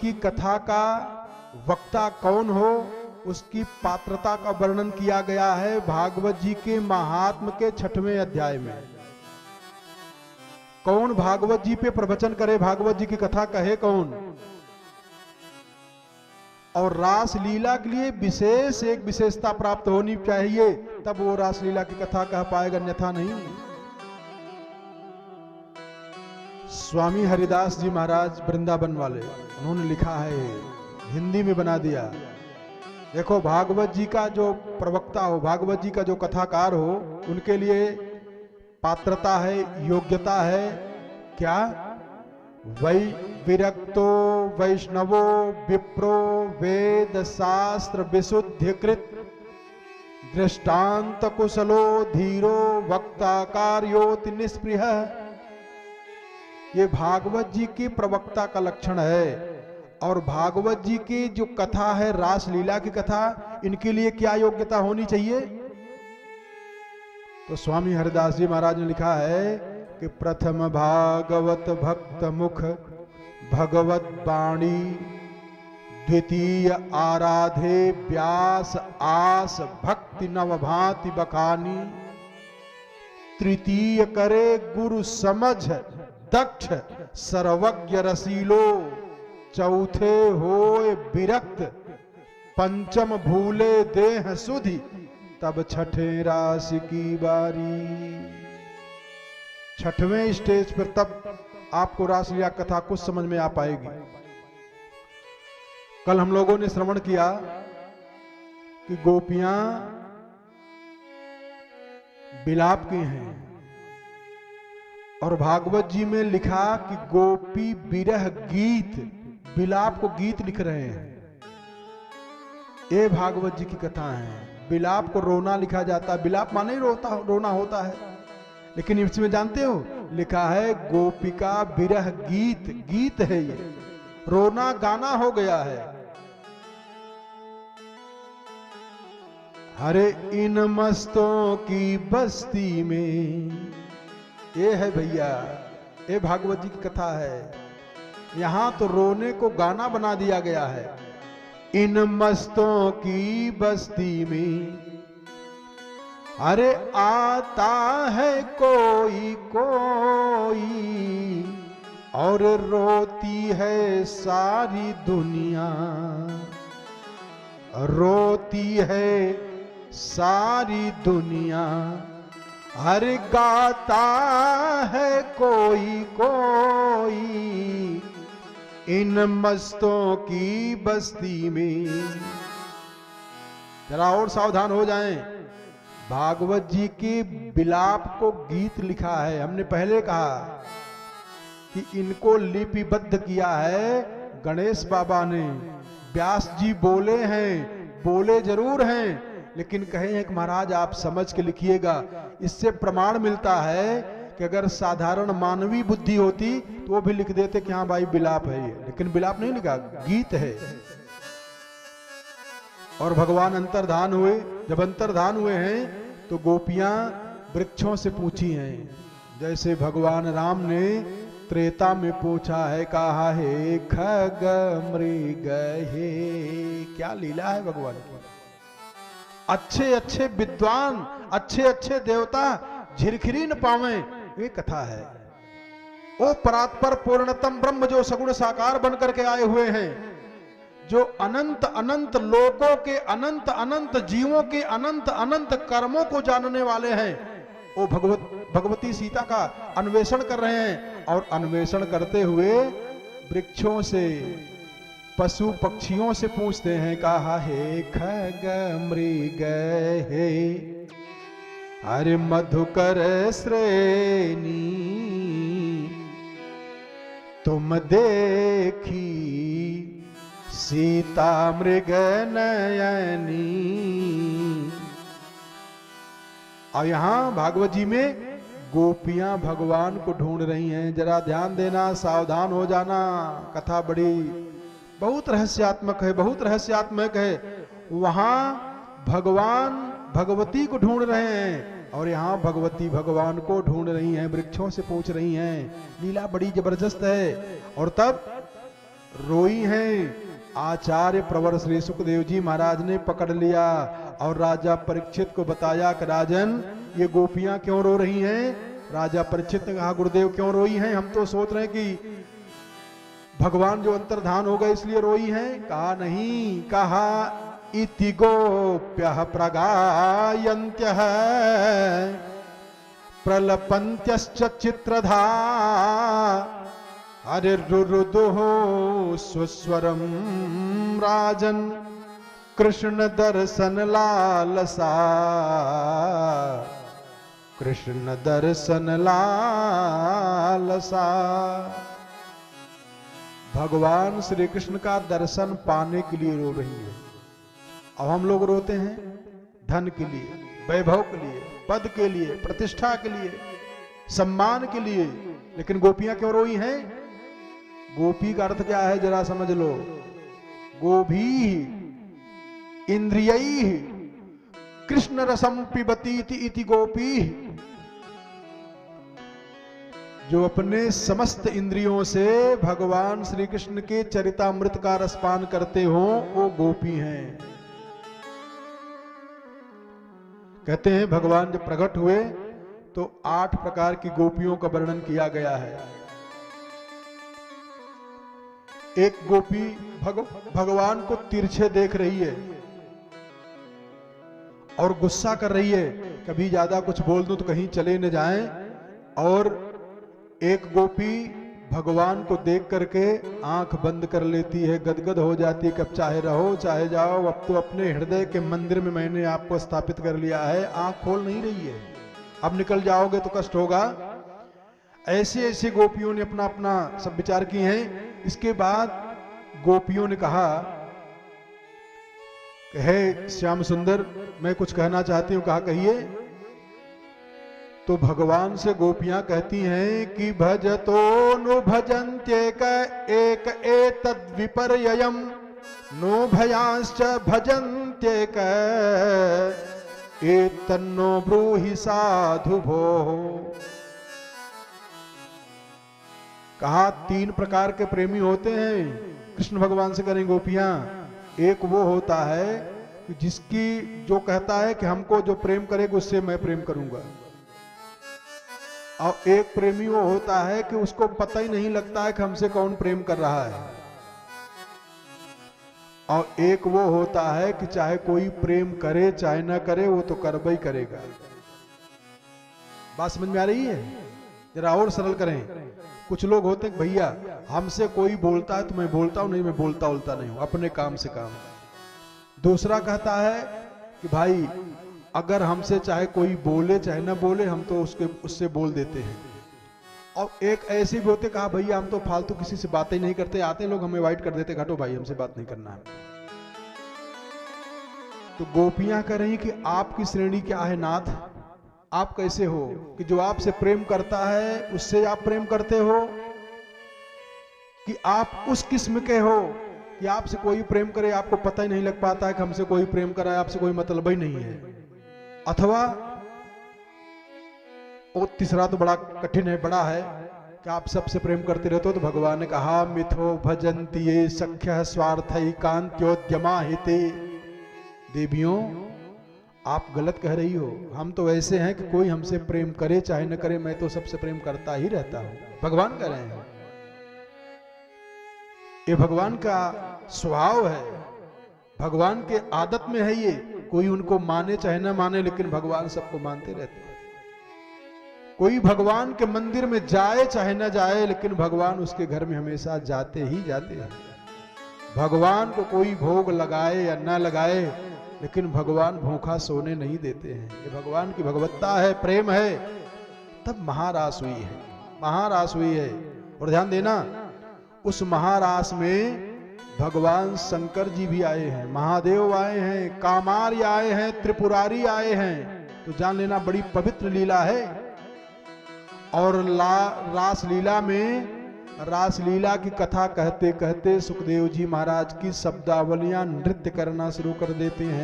की कथा का वक्ता कौन हो, उसकी पात्रता का वर्णन किया गया है भागवत जी के महात्म के 6वें अध्याय में। कौन भागवत जी पे प्रवचन करे, भागवत जी की कथा कहे कौन। और रास लीला के लिए विशेष एक विशेषता प्राप्त होनी चाहिए, तब वो रास लीला की कथा कह पाएगा, अन्यथा नहीं। स्वामी हरिदास जी महाराज वृंदावन वाले, उन्होंने लिखा है, हिंदी में बना दिया। देखो, भागवत जी का जो प्रवक्ता हो, भागवत जी का जो कथाकार हो, उनके लिए पात्रता है, योग्यता है क्या? वै विरक्तो वैष्णवो विप्रो वेद शास्त्र विशुद्धिकृत दृष्टांत कुशलो धीरो वक्ता कार्योति निष्पृह। ये भागवत जी के प्रवक्ता का लक्षण है। और भागवत जी की जो कथा है, रास लीला की कथा, इनके लिए क्या योग्यता होनी चाहिए? तो स्वामी हरिदास जी महाराज ने लिखा है कि प्रथम भागवत भक्त मुख भगवत वाणी, द्वितीय आराधे व्यास आस भक्ति नवभांति बखानी, तृतीय करे गुरु समझ दक्ष सर्वज्ञ रसीलो, चौथे होए विरक्त पंचम भूले देह सुधि, तब छठे राशि की बारी। 6वें स्टेज पर तब आपको रासलीला कथा कुछ समझ में आ पाएगी। कल हम लोगों ने श्रवण किया कि गोपियां विलाप की हैं, और भागवत जी में लिखा कि गोपी विरह गीत, विलाप को गीत लिख रहे हैं। ये भागवत जी की कथा है। विलाप को रोना लिखा जाता है, विलाप माने ही रोना होता है, लेकिन इसमें जानते हो लिखा है गोपिका विरह गीत, गीत है ये, रोना गाना हो गया है। हरे इन मस्तों की बस्ती में, ये है भैया, ये भागवत जी की कथा है। यहां तो रोने को गाना बना दिया गया है। इन मस्तों की बस्ती में अरे आता है कोई कोई, और रोती है सारी दुनिया, रोती है सारी दुनिया, हर गाता है कोई कोई, इन मस्तों की बस्ती में। जरा और सावधान हो जाएं, भागवत जी के विलाप को गीत लिखा है। हमने पहले कहा कि इनको लिपिबद्ध किया है गणेश बाबा ने। व्यास जी बोले हैं, बोले जरूर हैं, लेकिन कहे हैं कि महाराज आप समझ के लिखिएगा। इससे प्रमाण मिलता है कि अगर साधारण मानवीय बुद्धि होती तो वो भी लिख देते कि हाँ भाई विलाप है ये, लेकिन विलाप नहीं लिखा, गीत है। और भगवान अंतर्धान हुए। जब अंतर्धान हुए हैं तो गोपियां वृक्षों से पूछी हैं, जैसे भगवान राम ने त्रेता में पूछा है, कहा है खग मृग हे। क्या लीला है भगवान की। अच्छे अच्छे विद्वान, अच्छे अच्छे देवता झिरखिरी न पावे, ये कथा है। वो परात्पर पूर्णतम ब्रह्म जो सगुण साकार बनकर के आए हुए हैं, जो अनंत अनंत लोकों के, अनंत अनंत जीवों के, अनंत अनंत कर्मों को जानने वाले हैं, वो भगवती सीता का अन्वेषण कर रहे हैं। और अन्वेषण करते हुए वृक्षों से, पशु पक्षियों से पूछते हैं, कहा है खग मृग हे, अरे मधुकर श्रेणी तुम देखी, सीता मृग नयनी। और यहां भागवत जी में गोपियां भगवान को ढूंढ रही हैं। जरा ध्यान देना, सावधान हो जाना। कथा बड़ी बहुत रहस्यात्मक है, बहुत रहस्यात्मक है। वहां भगवान भगवती को ढूंढ रहे हैं और यहां भगवती भगवान को ढूंढ रही हैं, वृक्षों से पूछ रही हैं। लीला बड़ी जबरदस्त है। और तब रोई हैं। आचार्य प्रवर श्री सुखदेव जी महाराज ने पकड़ लिया और राजा परीक्षित को बताया कि राजन, ये गोपियां क्यों रो रही हैं? राजा परीक्षित ने कहा, गुरुदेव क्यों रोई हैं? हम तो सोच रहे हैं कि भगवान जो अंतर्धान हो गए इसलिए रोई हैं। कहा नहीं, कहा इति गोप्यः प्रगायन्त्यः प्रलपन्त्यश्च चित्रधा अरे रुरुदुः सुस्वरम राजन कृष्ण दर्शन लालसा, कृष्ण दर्शन लालसा। भगवान श्री कृष्ण का दर्शन पाने के लिए रो रही है। अब हम लोग रोते हैं धन के लिए, वैभव के लिए, पद के लिए, प्रतिष्ठा के लिए, सम्मान के लिए, लेकिन गोपियां क्यों रोई हैं? गोपी का अर्थ क्या है जरा समझ लो। गोभी इंद्रियैः कृष्ण रसम पिबती इति गोपी। जो अपने समस्त इंद्रियों से भगवान श्री कृष्ण के चरितामृत का रसपान करते हो वो गोपी हैं। कहते हैं भगवान जब प्रकट हुए तो 8 प्रकार की गोपियों का वर्णन किया गया है। एक गोपी भगवान को तिरछे देख रही है और गुस्सा कर रही है, कभी ज्यादा कुछ बोल दूं तो कहीं चले न जाएं। और एक गोपी भगवान को देख करके आंख बंद कर लेती है, गदगद हो जाती है, कब चाहे रहो चाहे जाओ, अब तो अपने हृदय के मंदिर में मैंने आपको स्थापित कर लिया है, आंख खोल नहीं रही है, अब निकल जाओगे तो कष्ट होगा। ऐसे ऐसे गोपियों ने अपना अपना सब विचार किए हैं। इसके बाद गोपियों ने कहा कि हे श्याम सुंदर, मैं कुछ कहना चाहती हूं। कहा कहिए। तो भगवान से गोपियां कहती हैं कि भजतो नु भजन्त्येक एक एतद् विपर्ययम् नो भयांश्च भजन्त्येक एतन्नो ब्रूहि साधु भोः। कहा 3 प्रकार के प्रेमी होते हैं, कृष्ण भगवान से करें गोपियां। एक वो होता है कि जिसकी जो कहता है कि हमको जो प्रेम करेगा उससे मैं प्रेम करूंगा, और एक प्रेमी वो होता है कि उसको पता ही नहीं लगता है कि हमसे कौन प्रेम कर रहा है, और एक वो होता है कि चाहे कोई प्रेम करे चाहे ना करे वो तो करबई करेगा। बात समझ में आ रही है? जरा और सरल करें। कुछ लोग होते हैं भैया हमसे कोई बोलता है तो मैं बोलता हूं, नहीं मैं बोलता उलता नहीं हूं, अपने काम से काम। दूसरा कहता है कि भाई अगर हमसे चाहे कोई बोले चाहे ना बोले हम तो उससे बोल देते हैं। और एक ऐसे भी होते, कहा भैया हम तो फालतू किसी से बातें नहीं करते, आते लोग हमें अवॉइड कर देते, घटो भाई हमसे बात नहीं करना है। तो गोपियां कह रही कि आपकी श्रेणी क्या है नाथ? आप कैसे हो कि जो आपसे प्रेम करता है उससे आप प्रेम करते हो, कि आप उस किस्म के हो कि आपसे कोई प्रेम करे आपको पता ही नहीं लग पाता है कि हमसे कोई प्रेम करा है, आपसे कोई मतलब ही नहीं है। अथवा और तीसरा तो बड़ा कठिन है, बड़ा है कि आप सबसे प्रेम करते रहते हो। तो भगवान ने कहा मिथो भजन्ति ये सख्य स्वार्थई कांत्योद्यमा हिते। देवियों आप गलत कह रही हो, हम तो ऐसे हैं कि कोई हमसे प्रेम करे चाहे न करे मैं तो सबसे प्रेम करता ही रहता हूं। भगवान कह रहे हैं ये भगवान का स्वभाव है, भगवान के आदत में है ये। कोई उनको माने चाहे ना माने लेकिन भगवान सबको मानते रहते हैं। कोई भगवान के मंदिर में जाए चाहे ना जाए लेकिन भगवान उसके घर में हमेशा जाते ही जाते हैं। भगवान को कोई भोग लगाए या ना लगाए लेकिन भगवान भूखा सोने नहीं देते हैं। ये भगवान की भगवत्ता है, प्रेम है। तब महारास हुई है, महारास हुई है। और ध्यान देना उस महारास में भगवान शंकर जी भी आए हैं, महादेव आए हैं, कामार्य आए हैं, त्रिपुरारी आए हैं। तो जान लेना बड़ी पवित्र लीला है। और रासलीला में रासलीला की कथा कहते कहते सुखदेव जी महाराज की शब्दावलियां नृत्य करना शुरू कर देते हैं।